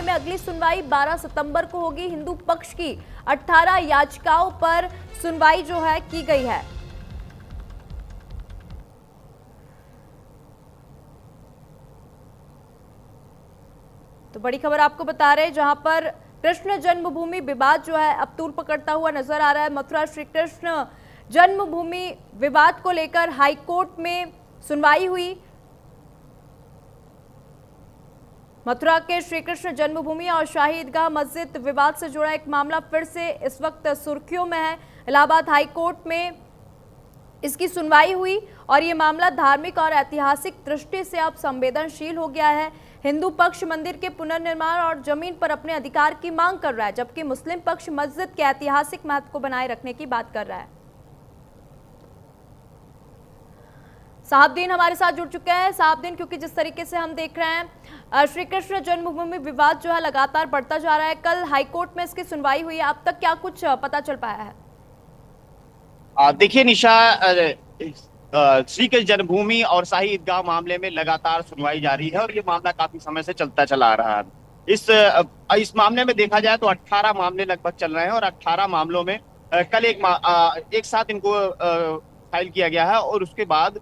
मामले में अगली सुनवाई 12 सितंबर को होगी। हिंदू पक्ष की 18 याचिकाओं पर सुनवाई जो है की गई है। तो बड़ी खबर आपको बता रहे हैं, जहां पर कृष्ण जन्मभूमि विवाद जो है अब तूल पकड़ता हुआ नजर आ रहा है। मथुरा श्री कृष्ण जन्मभूमि विवाद को लेकर हाईकोर्ट में सुनवाई हुई। मथुरा के श्री कृष्ण जन्मभूमि और शाही ईदगाह मस्जिद विवाद से जुड़ा एक मामला फिर से इस वक्त सुर्खियों में है। इलाहाबाद हाईकोर्ट में इसकी सुनवाई हुई और ये मामला धार्मिक और ऐतिहासिक दृष्टि से अब संवेदनशील हो गया है। हिंदू पक्ष मंदिर के पुनर्निर्माण और जमीन पर अपने अधिकार की मांग कर रहा है, जबकि मुस्लिम पक्ष मस्जिद के ऐतिहासिक महत्व को बनाए रखने की बात कर रहा है। साहबदीन हमारे साथ जुड़ चुके हैं। साहबदीन, क्योंकि जिस तरीके से हम देख रहे हैं श्री कृष्ण जन्मभूमि विवाद जो है लगातार बढ़ता जा रहा है। कल हाईकोर्ट में इसकी सुनवाई हुई है, अब तक क्या कुछ पता चल पाया है? देखिए निशा, श्री कृष्ण जन्मभूमि और शाही ईदगाह मामले में लगातार सुनवाई जारी है और ये मामला काफी समय से चलता चला आ रहा है। इस मामले में देखा जाए तो 18 मामले लगभग चल रहे हैं और 18 मामलों में कल एक साथ इनको फाइल किया गया है और उसके बाद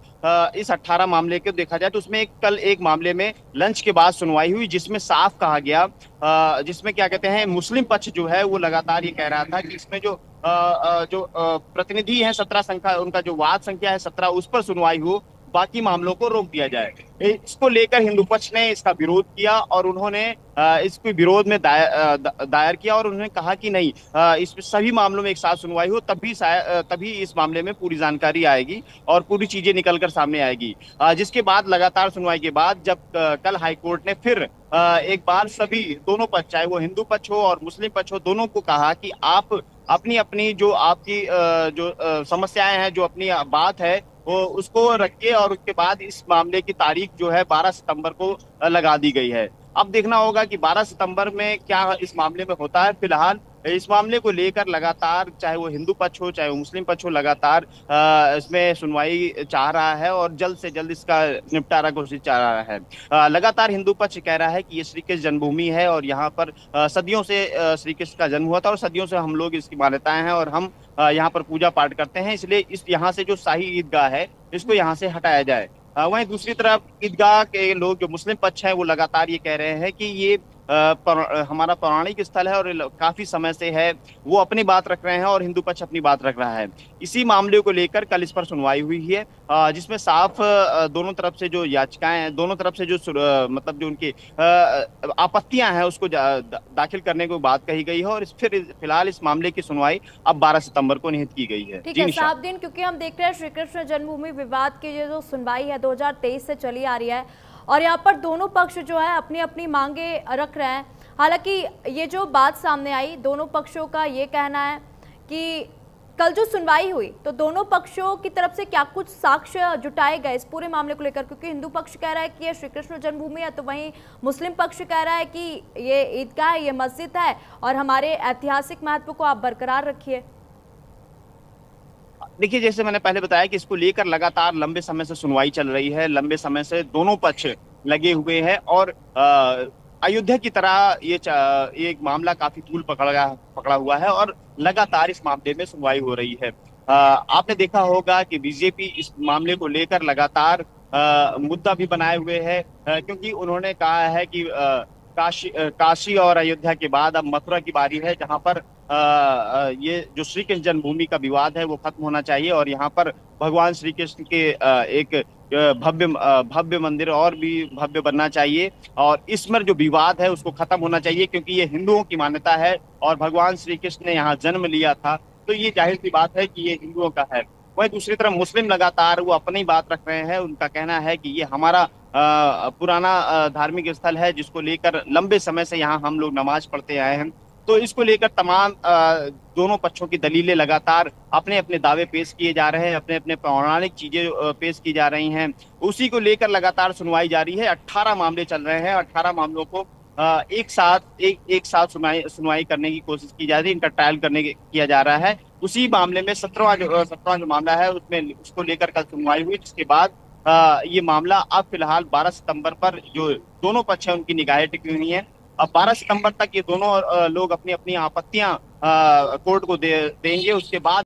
इस 18 मामले को देखा जाए तो उसमें कल एक मामले में लंच के बाद सुनवाई हुई, जिसमें साफ कहा गया, जिसमें क्या कहते हैं, मुस्लिम पक्ष जो है वो लगातार ये कह रहा था कि इसमें जो प्रतिनिधि है 17 संख्या, उनका जो वाद संख्या है 17, उस पर सुनवाई हो, बाकी मामलों को रोक दिया जाए। इसको लेकर हिंदू पक्ष ने इसका विरोध किया और उन्होंने इसके विरोध में दायर किया और उन्होंने कहा कि नहीं, इस सभी मामलों में एक साथ सुनवाई हो, तभी इस मामले में पूरी जानकारी आएगी और पूरी चीजें निकलकर सामने आएगी। जिसके बाद लगातार सुनवाई के बाद जब कल हाईकोर्ट ने फिर एक बार सभी दोनों पक्ष, चाहे वो हिंदू पक्ष हो और मुस्लिम पक्ष हो, दोनों को कहा कि आप अपनी अपनी जो आपकी समस्याएं हैं, जो अपनी बात है वो उसको रखिए और उसके बाद इस मामले की तारीख जो है 12 सितंबर को लगा दी गई है। अब देखना होगा कि 12 सितंबर में क्या इस मामले में होता है। फिलहाल इस मामले को लेकर लगातार, चाहे वो हिंदू पक्ष हो चाहे वो मुस्लिम पक्ष हो, लगातार इसमें सुनवाई चाह रहा है और जल्द से जल्द इसका निपटारा कोशिश चाह रहा है। लगातार हिंदू पक्ष कह रहा है कि ये श्री कृष्ण जन्मभूमि है और यहाँ पर सदियों से श्री कृष्ण का जन्म हुआ था और सदियों से हम लोग इसकी मान्यताएं हैं और हम यहाँ पर पूजा पाठ करते हैं, इसलिए इस यहाँ से जो शाही ईदगाह है इसको यहाँ से हटाया जाए। वहीं दूसरी तरफ ईदगाह के लोग, जो मुस्लिम पक्ष है, वो लगातार ये कह रहे हैं कि ये हमारा पौराणिक स्थल है और काफी समय से है, वो अपनी बात रख रहे हैं और हिंदू पक्ष अपनी बात रख रहा है। इसी मामले को लेकर कल इस पर सुनवाई हुई है, जिसमें साफ दोनों तरफ से जो याचिकाएं हैं, दोनों तरफ से जो मतलब जो उनकी आपत्तियां हैं उसको दाखिल करने को बात कही गई है और फिलहाल इस मामले की सुनवाई अब 12 सितंबर को निहित की गई है। ठीक है साहबदीन, क्योंकि हम देख रहे हैं श्री कृष्ण जन्मभूमि विवाद की जो सुनवाई है 2023 से चली आ रही है और यहाँ पर दोनों पक्ष जो है अपनी अपनी मांगे रख रहे हैं। हालांकि ये जो बात सामने आई, दोनों पक्षों का ये कहना है कि कल जो सुनवाई हुई तो दोनों पक्षों की तरफ से क्या कुछ साक्ष्य जुटाए गए इस पूरे मामले को लेकर, क्योंकि हिंदू पक्ष कह रहा है कि ये श्री कृष्ण जन्मभूमि है तो वहीं मुस्लिम पक्ष कह रहा है कि ये ईदगाह है, ये मस्जिद है और हमारे ऐतिहासिक महत्व को आप बरकरार रखिए। देखिए, जैसे मैंने पहले बताया कि इसको लेकर लगातार लंबे समय से सुनवाई चल रही है, लंबे समय से दोनों पक्ष लगे हुए हैं और अयोध्या की तरह ये एक मामला काफी तूल पकड़ा हुआ है और लगातार इस मामले में सुनवाई हो रही है। आपने देखा होगा कि बीजेपी इस मामले को लेकर लगातार मुद्दा भी बनाए हुए है, क्योंकि उन्होंने कहा है कि काशी और अयोध्या के बाद अब मथुरा की बारी है, जहां पर ये जो श्री कृष्ण जन्मभूमि का विवाद है वो खत्म होना चाहिए और यहाँ पर भगवान श्री कृष्ण के एक भव्य मंदिर और भी भव्य बनना चाहिए और इसमें जो विवाद है उसको खत्म होना चाहिए, क्योंकि ये हिंदुओं की मान्यता है और भगवान श्री कृष्ण ने यहाँ जन्म लिया था, तो ये जाहिर सी बात है कि ये हिंदुओं का है। वहीं दूसरी तरफ मुस्लिम लगातार वो अपनी बात रख रहे हैं, उनका कहना है कि ये हमारा पुराना धार्मिक स्थल है जिसको लेकर लंबे समय से यहाँ हम लोग नमाज पढ़ते आए हैं। तो इसको लेकर तमाम दोनों पक्षों की दलीलें लगातार अपने अपने दावे पेश किए जा रहे हैं, अपने अपने पौराणिक चीजें पेश की जा रही हैं, उसी को लेकर लगातार सुनवाई जारी है। 18 मामले चल रहे हैं, 18 मामलों को एक साथ सुनवाई करने की कोशिश की जा रही है, इनका ट्रायल किया जा रहा है। उसी मामले में 17वां जो मामला है उसमें उसको लेकर कल सुनवाई हुई, जिसके बाद ये मामला अब फिलहाल 12 सितंबर पर जो दोनों पक्ष हैं उनकी निगाहें टिकी हुई हैं। अब 12 सितंबर तक ये दोनों लोग अपनी अपनी आपत्तियां कोर्ट को देंगे। उसके बाद